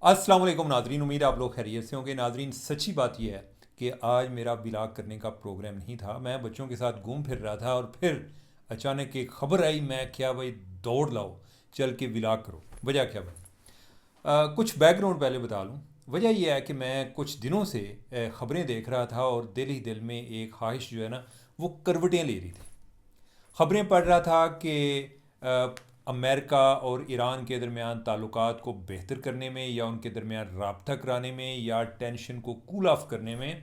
अस्सलाम वालेकुम नाजरीन, उम्मीद आप लोग खैरियत से होंगे। नाजरीन, सच्ची बात यह है कि आज मेरा व्लॉग करने का प्रोग्राम नहीं था। मैं बच्चों के साथ घूम फिर रहा था और फिर अचानक एक ख़बर आई। मैं क्या भाई, दौड़ लाओ, चल के व्लॉग करो। वजह क्या भाई? कुछ बैकग्राउंड पहले बता लूँ। वजह यह है कि मैं कुछ दिनों से ख़बरें देख रहा था और दिल ही दिल में एक ख्वाहिश जो है ना, वो करवटें ले रही थी। ख़बरें पढ़ रहा था कि अमेरिका और ईरान के दरमियान ताल्लुकात को बेहतर करने में या उनके दरमियान राब्ता कराने में या टेंशन को कूल ऑफ करने में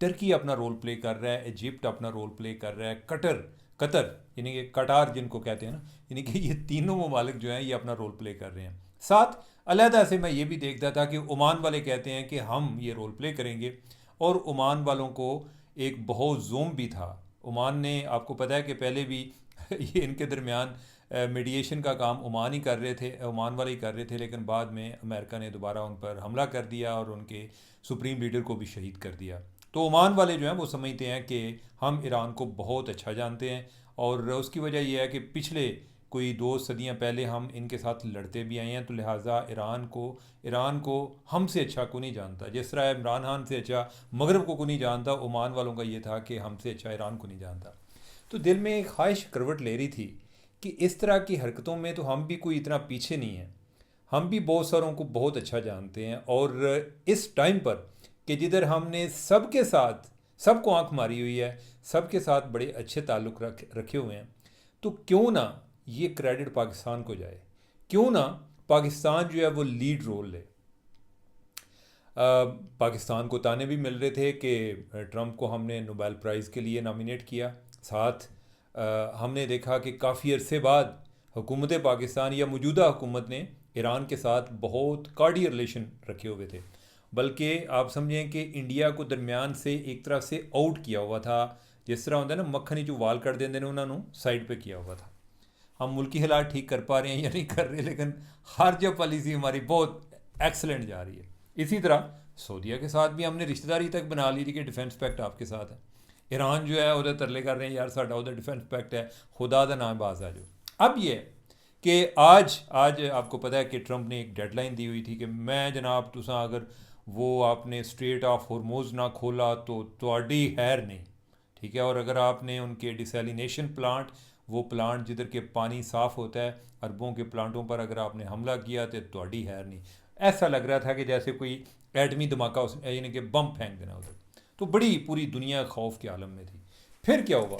टर्की अपना रोल प्ले कर रहा है, इजिप्ट अपना रोल प्ले कर रहा है, कतर कतर यानी कि कटार जिनको कहते हैं ना, यानी कि ये तीनों ममालिक जो हैं ये अपना रोल प्ले कर रहे हैं। साथ अलहदा से मैं ये भी देखता था कि ओमान वाले कहते हैं कि हम ये रोल प्ले करेंगे। और ओमान वालों को एक बहुत जोम भी था। ओमान ने, आपको पता है कि पहले भी ये इनके दरमियान मीडिएशन का काम ओमान ही कर रहे थे, ओमान वाले ही कर रहे थे, लेकिन बाद में अमेरिका ने दोबारा उन पर हमला कर दिया और उनके सुप्रीम लीडर को भी शहीद कर दिया। तो ओमान वाले जो हैं वो समझते हैं कि हम ईरान को बहुत अच्छा जानते हैं और उसकी वजह यह है कि पिछले कोई 2 सदियां पहले हम इनके साथ लड़ते भी आए हैं, तो लिहाजा ईरान को हमसे अच्छा को नहीं जानता। जिस तरह इमरान खान से अच्छा मगरब को नहीं जानता, ओमान वालों का ये था कि हमसे अच्छा ईरान को नहीं जानता। तो दिल में एक ख्वाहिश करवट ले रही थी कि इस तरह की हरकतों में तो हम भी कोई इतना पीछे नहीं हैं। हम भी बहुत सारों को बहुत अच्छा जानते हैं और इस टाइम पर कि जिधर हमने सबके साथ सबको आंख मारी हुई है, सबके साथ बड़े अच्छे ताल्लुक़ रखे हुए हैं, तो क्यों ना ये क्रेडिट पाकिस्तान को जाए। क्यों ना पाकिस्तान जो है वो लीड रोल ले। पाकिस्तान को ताने भी मिल रहे थे कि ट्रंप को हमने नोबेल प्राइज़ के लिए नॉमिनेट किया। साथ हमने देखा कि काफ़ी अरसे बाद हुकूमत पाकिस्तान या मौजूदा हुकूमत ने ईरान के साथ बहुत कार्डियल रिलेशन रखे हुए थे। बल्कि आप समझें कि इंडिया को दरमियान से एक तरह से आउट किया हुआ था। जिस तरह होता है ना, मक्खनी जो वाल कर देंगे उन्होंने साइड पे किया हुआ था। हम मुल्की हालात ठीक कर पा रहे हैं या नहीं कर रहे, लेकिन खारजा पॉलिसी हमारी बहुत एक्सलेंट जा रही है। इसी तरह सऊदीया के साथ भी हमने रिश्तेदारी तक बना ली थी कि डिफेंस पैक्ट आपके साथ है। ईरान जो है उधर तरले कर रहे हैं, यार साडा उधर डिफेंस पैक्ट है, खुदा का नाम बाज आ जाओ। अब ये है कि आज आज आपको पता है कि ट्रंप ने एक डेडलाइन दी हुई थी कि मैं जनाब तुसा अगर वो आपने स्ट्रेट ऑफ हॉर्मोज ना खोला तो ਤੁਹਾਡੀ हैर नहीं, ठीक है। और अगर आपने उनके डिसैलिनेशन प्लांट, वो प्लांट जिधर के पानी साफ़ होता है, अरबों के प्लांटों पर अगर आपने हमला किया तो ਤੁਹਾਡੀ हैर नहीं। ऐसा लग रहा था कि जैसे कोई एटमी धमाका उस यानी कि बम फेंक देना उधर। तो बड़ी पूरी दुनिया खौफ के आलम में थी। फिर क्या हुआ?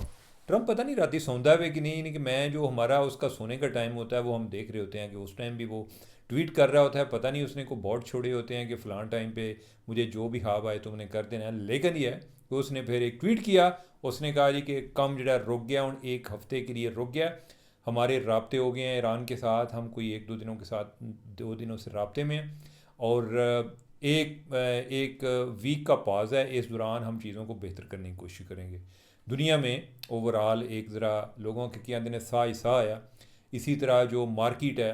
ट्रंप पता नहीं राती सौंदा हुए कि नहीं, यानी कि मैं जो हमारा उसका सोने का टाइम होता है वो हम देख रहे होते हैं कि उस टाइम भी वो ट्वीट कर रहा होता है। पता नहीं उसने को बहुत छोड़े होते हैं कि फ़लाँ टाइम पे मुझे जो भी ख्वाब आए तुमने कर देना है। लेकिन ये है कि उसने फिर एक ट्वीट किया। उसने कहा जी कि कम जरा रुक गया, उन एक हफ़्ते के लिए रुक गया, हमारे राब्ते हो गए हैं ईरान के साथ, हम कोई 1-2 दिनों के साथ 2 दिनों से राब्ते में हैं और एक वीक का पॉज है। इस दौरान हम चीज़ों को बेहतर करने की कोशिश करेंगे। दुनिया में ओवरऑल एक ज़रा लोगों के क्या दिन सा ही सा आया। इसी तरह जो मार्केट है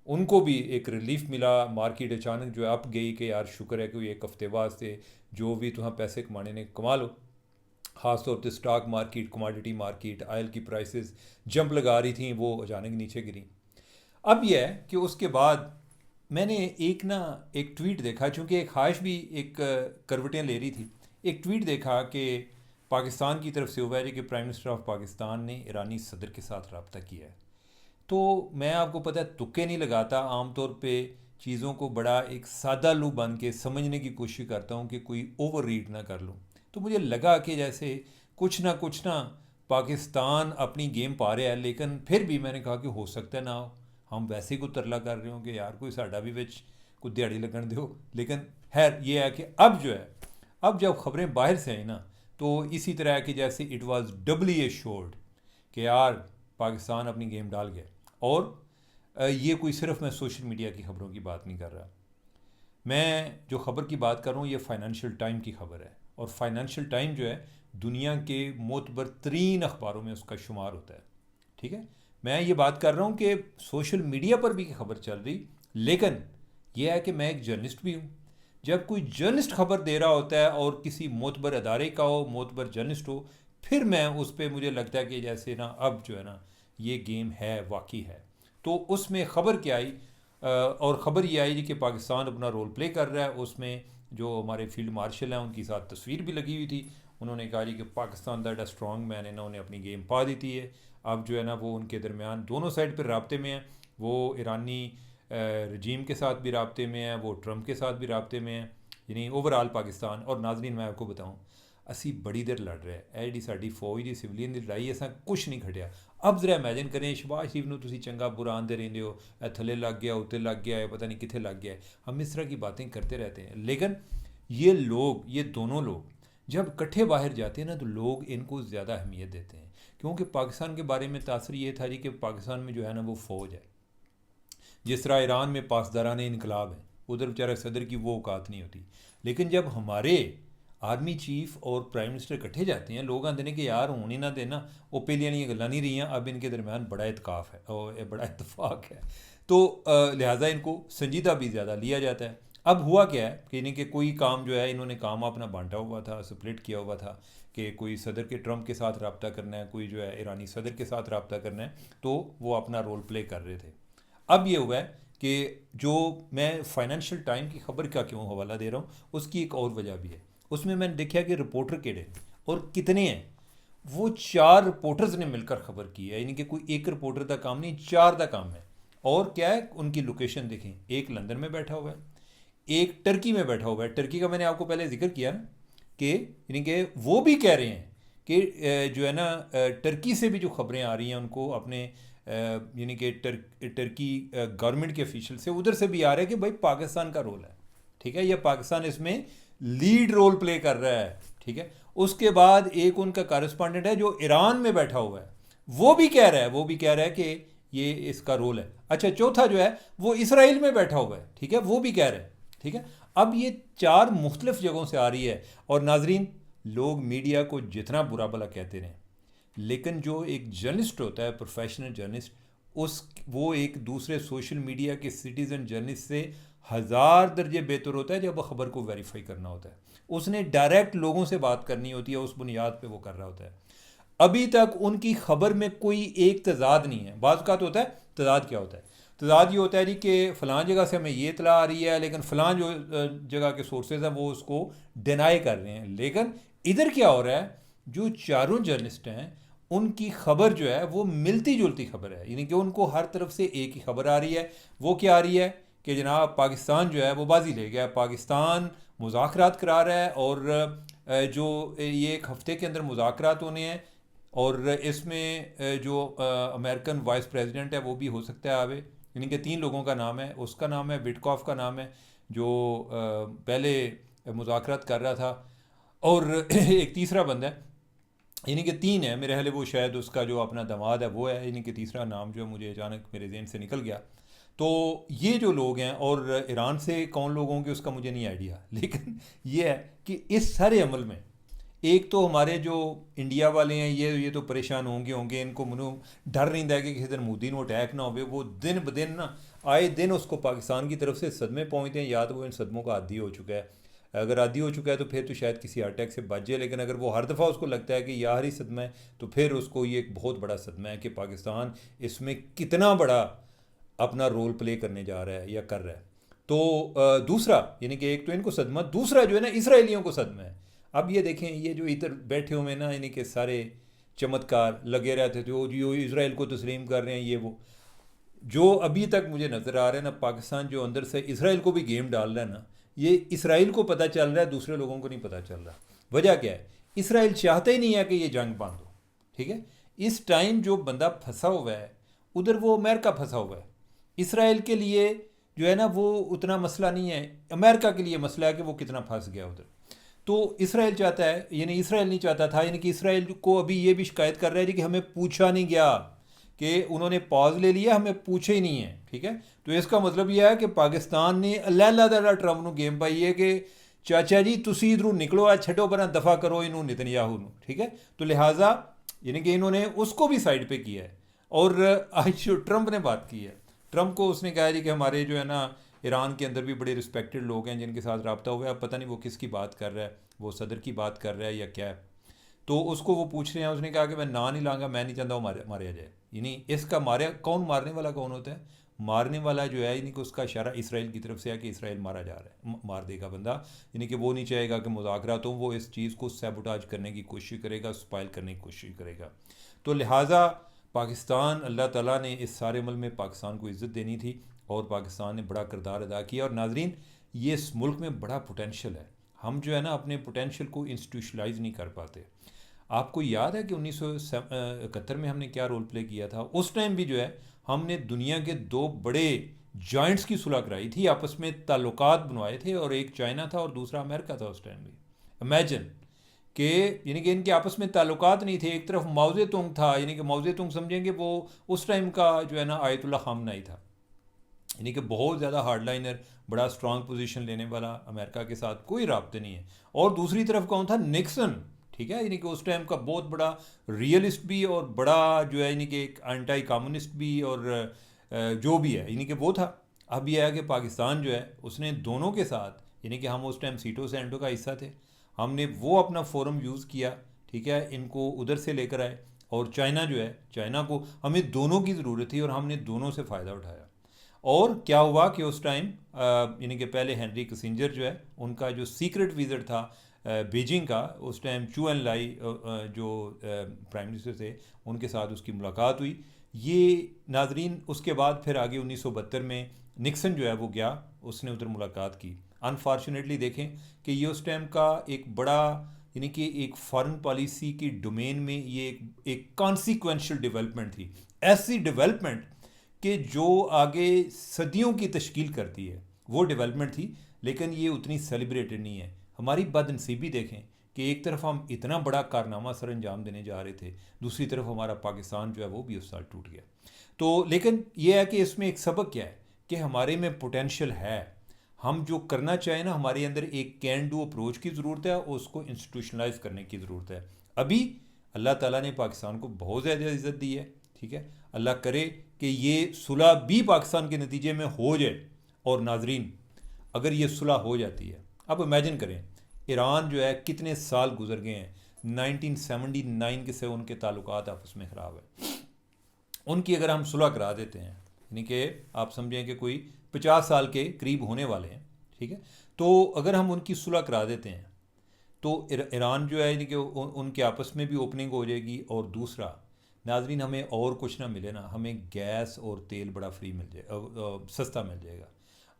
उनको भी एक रिलीफ मिला। मार्केट अचानक जो है अप गई कि यार शुक्र है कि एक हफ्ते वास्ते जो भी तुम पैसे कमाने ने कमा लो। ख़ास तौर पर stock market, commodity market, oil की प्राइसेस जंप लगा रही थी, वो अचानक नीचे गिरी। अब यह है कि उसके बाद मैंने एक ट्वीट देखा, चूँकि एक ख्वाहिश भी एक करवटें ले रही थी। एक ट्वीट देखा कि पाकिस्तान की तरफ से हुआ है कि प्राइम मिनिस्टर ऑफ पाकिस्तान ने ईरानी सदर के साथ रब्ता किया है। तो मैं, आपको पता है, तुक्के नहीं लगाता। आमतौर पे चीज़ों को बड़ा एक सादा लू बन के समझने की कोशिश करता हूँ कि कोई ओवर रीड ना कर लूँ। तो मुझे लगा कि जैसे कुछ ना पाकिस्तान अपनी गेम पा रहा है, लेकिन फिर भी मैंने कहा कि हो सकता है ना हो, हम वैसे ही को तरला कर रहे हो कि यार कोई साडा भी विच कोई दिहाड़ी लगन दो। लेकिन खैर ये है कि अब जो है, अब जब ख़बरें बाहर से आई ना, तो इसी तरह कि जैसे इट वाज डबली एश्योर्ड कि यार पाकिस्तान अपनी गेम डाल गया। और ये कोई सिर्फ मैं सोशल मीडिया की ख़बरों की बात नहीं कर रहा। मैं जो ख़बर की बात कर रहा हूँ ये फ़ाइनेंशियल टाइम की ख़बर है। और फ़ाइनेंशियल टाइम जो है दुनिया के मोतबर तरीन अखबारों में उसका शुमार होता है, ठीक है। मैं ये बात कर रहा हूँ कि सोशल मीडिया पर भी खबर चल रही, लेकिन यह है कि मैं एक जर्नलिस्ट भी हूँ। जब कोई जर्नलिस्ट खबर दे रहा होता है और किसी मोतबर अदारे का हो, मोतबर जर्नलिस्ट हो, फिर मैं उस पर मुझे लगता है कि जैसे ना अब जो है ना ये गेम है, वाकई है। तो उसमें ख़बर क्या आई? और ख़बर ये आई जी कि पाकिस्तान अपना रोल प्ले कर रहा है। उसमें जो हमारे फील्ड मार्शल हैं उनकी साथ तस्वीर भी लगी हुई थी। उन्होंने कहा जी कि Pakistan that a strong man, इन्होंने अपनी गेम पा दी थी है। अब जो है ना वो उनके दरमियान दोनों साइड पर रबते में हैं। वो ईरानी रजीम के साथ भी रबते में है, वो ट्रंप के साथ भी रबते में है, यानी ओवरऑल पाकिस्तान। और नाजरीन मैं आपको बताऊँ, असी बड़ी देर लड़ रहे हैं, जी साड़ी फौज की सिविलियन की लड़ाई ऐसा कुछ नहीं घटिया। अब जरा इमेजिन करें शहबाज शरीफ ਨੂੰ ਤੁਸੀਂ चंगा बुरा आंदे रहते हो, थले लग गया, उत्ते लग गया है, पता नहीं कितने लग गया है। हम इस तरह की बातें करते रहते हैं, लेकिन ये लोग, ये दोनों लोग जब इकट्ठे बाहर जाते हैं ना तो लोग इनको ज़्यादा अहमियत देते हैं। क्योंकि पाकिस्तान के बारे में तासर ये था जी कि पाकिस्तान में जो है ना वो फ़ौज है। जिस तरह ईरान में पासदारान इनकलाब है, उधर बेचारा सदर की वो औकात नहीं होती। लेकिन जब हमारे आर्मी चीफ और प्राइम मिनिस्टर इकट्ठे जाते हैं, लोग आते हैं कि यार हूँ ही ना देना, वो पहले वाली गल्लां नहीं रही, अब इनके दरमियान बड़ा इतकाफ़ है और बड़ा इतफाक़ है। तो लिहाजा इनको संजीदा भी ज़्यादा लिया जाता है। अब हुआ क्या है कि इन्हें कि कोई काम जो है, इन्होंने काम अपना बांटा हुआ था, स्प्लिट किया हुआ था कि कोई सदर के ट्रंप के साथ रब्ता करना है, कोई जो है ईरानी सदर के साथ रब्ता करना है, तो वो अपना रोल प्ले कर रहे थे। अब ये हुआ है कि जो मैं फाइनेंशियल टाइम की ख़बर का क्यों हवाला दे रहा हूँ, उसकी एक और वजह भी है। उसमें मैंने देखा कि रिपोर्टर केड़े और कितने हैं। वो 4 रिपोर्टर्स ने मिलकर ख़बर की है, यानी कि कोई एक रिपोर्टर का काम नहीं, 4 का काम है। और क्या है, उनकी लोकेशन देखें, एक लंदन में बैठा हुआ है, एक टर्की में बैठा हुआ है। टर्की का मैंने आपको पहले जिक्र किया ना कि यानी कि वो भी कह रहे हैं कि जो है ना टर्की से भी जो ख़बरें आ रही हैं उनको अपने यानी कि टर्की गवर्नमेंट के ऑफिशियल से, उधर से भी आ रहा है कि भाई पाकिस्तान का रोल है, ठीक है, यह पाकिस्तान इसमें लीड रोल प्ले कर रहा है, ठीक है। उसके बाद एक उनका कॉरेस्पॉन्डेंट है जो ईरान में बैठा हुआ है, वो भी कह रहा है कि ये इसका रोल है। अच्छा, चौथा जो है वो इसराइल में बैठा हुआ है, ठीक है, वो भी कह रहा है, ठीक है। अब ये 4 मुख्तलिफ जगहों से आ रही है। और नाजरीन, लोग मीडिया को जितना बुरा भला कहते रहें, लेकिन जो एक जर्नलिस्ट होता है, प्रोफेशनल जर्नलिस्ट, वो एक दूसरे सोशल मीडिया के सिटीज़न जर्नलिस्ट से 1000 दर्जे बेहतर होता है जब ख़बर को वेरीफाई करना होता है। उसने डायरेक्ट लोगों से बात करनी होती है, उस बुनियाद पे वो कर रहा होता है। अभी तक उनकी ख़बर में कोई एक तजाद नहीं है। बात का तो होता है तजाद, क्या होता है? तजाद ये होता है जी कि फ़लाँ जगह से हमें ये इतला आ रही है, लेकिन फ़लाँ जो जगह के सोर्सेज हैं वो उसको डिनाई कर रहे हैं। लेकिन इधर क्या हो रहा है, जो चारों जर्नलिस्ट हैं उनकी ख़बर जो है वो मिलती जुलती ख़बर है, यानी कि उनको हर तरफ से एक ही ख़बर आ रही है। वो क्या आ रही है कि जनाब पाकिस्तान जो है वो बाजी ले गया, पाकिस्तान मुज़ाकरात करा रहा है, और जो ये एक हफ़्ते के अंदर मुज़ाकरात होने हैं, और इसमें जो अमेरिकन वाइस प्रेसिडेंट है वो भी हो सकता है आवे। यानी कि 3 लोगों का नाम है, उसका नाम है, विटकॉफ का नाम है जो पहले मुज़ाकरात कर रहा था, और एक तीसरा बंदा है, यानी कि 3 है मेरे ख्याल, वो शायद उसका जो अपना दामाद है वो है, यानी कि तीसरा नाम जो मुझे अचानक मेरे जहन से निकल गया। तो ये जो लोग हैं, और ईरान से कौन लोग होंगे उसका मुझे नहीं आइडिया, लेकिन ये है कि इस सारे अमल में एक तो हमारे जो इंडिया वाले हैं ये तो परेशान होंगे, इनको मनो डर रहता है कि किसी दिन मोदी को अटैक ना हो। वो दिन ब दिन ना आए दिन उसको पाकिस्तान की तरफ से सदमे पहुँचते हैं, या तो वो इन सदमों का आदी हो चुका है। अगर आदी हो चुका है तो फिर तो शायद किसी अटैक से बच जाए, लेकिन अगर वो हर दफ़ा उसको लगता है कि यार ही सदमा है, तो फिर उसको ये एक बहुत बड़ा सदमा है कि पाकिस्तान इसमें कितना बड़ा अपना रोल प्ले करने जा रहा है या कर रहा है। तो दूसरा, यानी कि एक तो इनको सदमा, दूसरा जो है ना इसराइलियों को सदमा है। अब ये देखें, ये जो इधर बैठे हुए ना, यानी कि सारे चमत्कार लगे रहते थे, जो इसराइल को तस्लीम कर रहे हैं, ये वो जो अभी तक मुझे नज़र आ रहा है ना, पाकिस्तान जो अंदर से इसराइल को भी गेम डाल रहा है ना, ये इसराइल को पता चल रहा है, दूसरे लोगों को नहीं पता चल रहा। वजह क्या है? इसराइल चाहता ही नहीं है कि ये जंग बंद हो, ठीक है। इस टाइम जो बंदा फंसा हुआ है उधर, वो अमेरिका फंसा हुआ है। इसराइल के लिए जो है ना वो उतना मसला नहीं है, अमेरिका के लिए मसला है कि वो कितना फंस गया उधर। तो इसराइल चाहता है, यानी इसराइल नहीं चाहता था, यानी कि इसराइल को अभी ये भी शिकायत कर रहा है कि हमें पूछा नहीं गया, कि उन्होंने पॉज ले लिया, हमें पूछे ही नहीं है, ठीक है। तो इसका मतलब यह है कि पाकिस्तान ने अलहदा ट्रंप को गेम पाई है कि चाचा जी तुसी इधरों निकलो, आ छठो पर दफ़ा करो इनू नेतन्याहू, ठीक है। तो लिहाजा यानी कि इन्होंने उसको भी साइड पे किया है। और आज जो ट्रंप ने बात की है, ट्रंप को उसने कहा जी कि हमारे जो है ना ईरान के अंदर भी बड़े रिस्पेक्टेड लोग हैं जिनके साथ रब्ता हुआ है। अब पता नहीं वो किसकी बात कर रहा है, वो सदर की बात कर रहा है या क्या है। तो उसको वो पूछ रहे हैं, उसने कहा कि मैं ना नहीं लाऊंगा, मैं नहीं चाहता वो मारे जाए। यानी इसका मारे कौन, मारने वाला कौन होता है? मारने वाला जो है यानी कि उसका इशारा इसराइल की तरफ से है कि इसराइल मारा जा रहा है, मार देगा बंदा, यानी कि वो नहीं चाहेगा कि मुज़ाकरात हो, वो इस चीज़ को सैबोटाज करने की कोशिश करेगा, स्पाइल करने की कोशिश करेगा। तो लिहाजा पाकिस्तान, अल्लाह ताला ने इस सारे अमल में पाकिस्तान को इज़्ज़त देनी थी और पाकिस्तान ने बड़ा किरदार अदा किया। और नाजरीन, ये इस मुल्क में बड़ा पोटेंशल है, हम जो है ना अपने पोटेंशल को इंस्टीट्यूशलाइज नहीं कर पाते। आपको याद है कि 1971 में हमने क्या रोल प्ले किया था? उस टाइम भी जो है हमने दुनिया के दो बड़े जॉइंट्स की सुलह कराई थी, आपस में ताल्लुकात बनवाए थे, और एक चाइना था और दूसरा अमेरिका था उस टाइम भी। इमेजिन कि यानी कि इनके आपस में ताल्लुकात नहीं थे। एक तरफ माओ तुंग था, यानी कि माओ तुंग समझेंगे वो उस टाइम का जो है ना आयतुल्ला खामनाई था, यानी कि बहुत ज़्यादा हार्डलाइनर, बड़ा स्ट्रांग पोजीशन लेने वाला, अमेरिका के साथ कोई राब्ते नहीं है। और दूसरी तरफ कौन था? निक्सन, ठीक है, यानी कि उस टाइम का बहुत बड़ा रियलिस्ट भी और बड़ा जो है यानी कि एक एंटी कम्युनिस्ट भी, और जो भी है यानी कि वो था। अब यह है कि पाकिस्तान जो है उसने दोनों के साथ, यानी कि हम उस टाइम सीटो सेंटो का हिस्सा थे, हमने वो अपना फोरम यूज़ किया, ठीक है, इनको उधर से लेकर आए। और चाइना जो है, चाइना को हमें दोनों की ज़रूरत थी और हमने दोनों से फ़ायदा उठाया। और क्या हुआ कि उस टाइम यानी कि पहले हेनरी किसिंजर जो है उनका जो सीक्रेट विज़िट था बीजिंग का, उस टाइम चू एन लाई जो प्राइम मिनिस्टर थे उनके साथ उसकी मुलाकात हुई। ये नाजरीन उसके बाद फिर आगे 1972 में निक्सन जो है वो गया, उसने उधर मुलाकात की। अनफॉर्चुनेटली देखें कि ये उस टाइम का एक बड़ा यानी कि एक फॉरेन पॉलिसी की डोमेन में ये एक कॉन्सिक्वेंशियल डेवलपमेंट थी, ऐसी डेवलपमेंट कि जो आगे सदियों की तश्कील करती है, वो डेवलपमेंट थी। लेकिन ये उतनी सेलिब्रेटेड नहीं है। हमारी बदनसीबी देखें कि एक तरफ हम इतना बड़ा कारनामा सर अंजाम देने जा रहे थे, दूसरी तरफ हमारा पाकिस्तान जो है वो भी उस साल टूट गया। तो लेकिन ये है कि इसमें एक सबक क्या है कि हमारे में पोटेंशियल है, हम जो करना चाहें ना, हमारे अंदर एक कैन डू अप्रोच की ज़रूरत है और उसको इंस्टीट्यूशनलाइज करने की ज़रूरत है। अभी अल्लाह ताला ने पाकिस्तान को बहुत ज़्यादा इज़्ज़त दी है, ठीक है, अल्लाह करे कि ये सुलह भी पाकिस्तान के नतीजे में हो जाए। और नाजरीन, अगर ये सुलह हो जाती है, अब इमेजिन करें ईरान जो है कितने साल गुजर गए हैं, 1979 के से उनके ताल्लुकात आपस में ख़राब है। उनकी अगर हम सुलह करा देते हैं, यानी कि आप समझें कि कोई 50 साल के करीब होने वाले हैं, ठीक है, तो अगर हम उनकी सुलह करा देते हैं तो ईरान जो है यानी कि उनके आपस में भी ओपनिंग हो जाएगी। और दूसरा नाजरीन, हमें और कुछ ना मिले ना, हमें गैस और तेल बड़ा फ्री मिल जाए, सस्ता मिल जाएगा।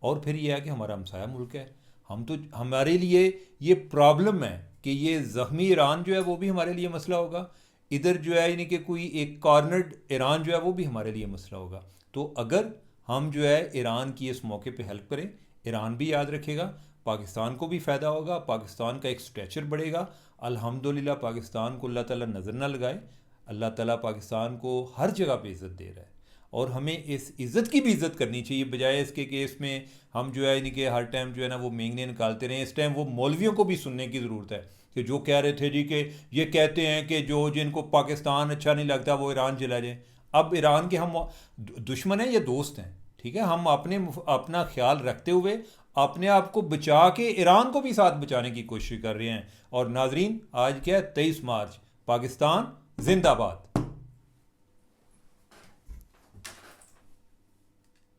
और फिर यह है कि हमारा हमसाया मुल्क है, हम तो, हमारे लिए ये प्रॉब्लम है कि ये ज़ख्मी ईरान जो है वो भी हमारे लिए मसला होगा, इधर जो है यानी कि कोई एक कॉर्नर्ड ईरान जो है वो भी हमारे लिए मसला होगा। तो अगर हम जो है ईरान की इस मौके पे हेल्प करें, ईरान भी याद रखेगा, पाकिस्तान को भी फ़ायदा होगा, पाकिस्तान का एक स्टेचर बढ़ेगा। अल्हम्दुलिल्लाह पाकिस्तान को अल्लाह ताला नज़र ना लगाए, अल्लाह ताला पाकिस्तान को हर जगह पे इज़्ज़त दे रहा है और हमें इस इज़्ज़त की भी इज़्ज़त करनी चाहिए, बजाय इसके केस में हम जो है यानी कि हर टाइम जो है ना वो मेंगने निकालते रहें। इस टाइम वो मौलवियों को भी सुनने की ज़रूरत है कि जो कह रहे थे जी कि ये कहते हैं कि जो जिनको पाकिस्तान अच्छा नहीं लगता वो ईरान चला जाए। अब ईरान के हम दुश्मन हैं या दोस्त हैं, ठीक है, हम अपना ख्याल रखते हुए अपने आप को बचा के ईरान को भी साथ बचाने की कोशिश कर रहे हैं। और नाजरीन, आज क्या है, 23 मार्च, पाकिस्तान जिंदाबाद।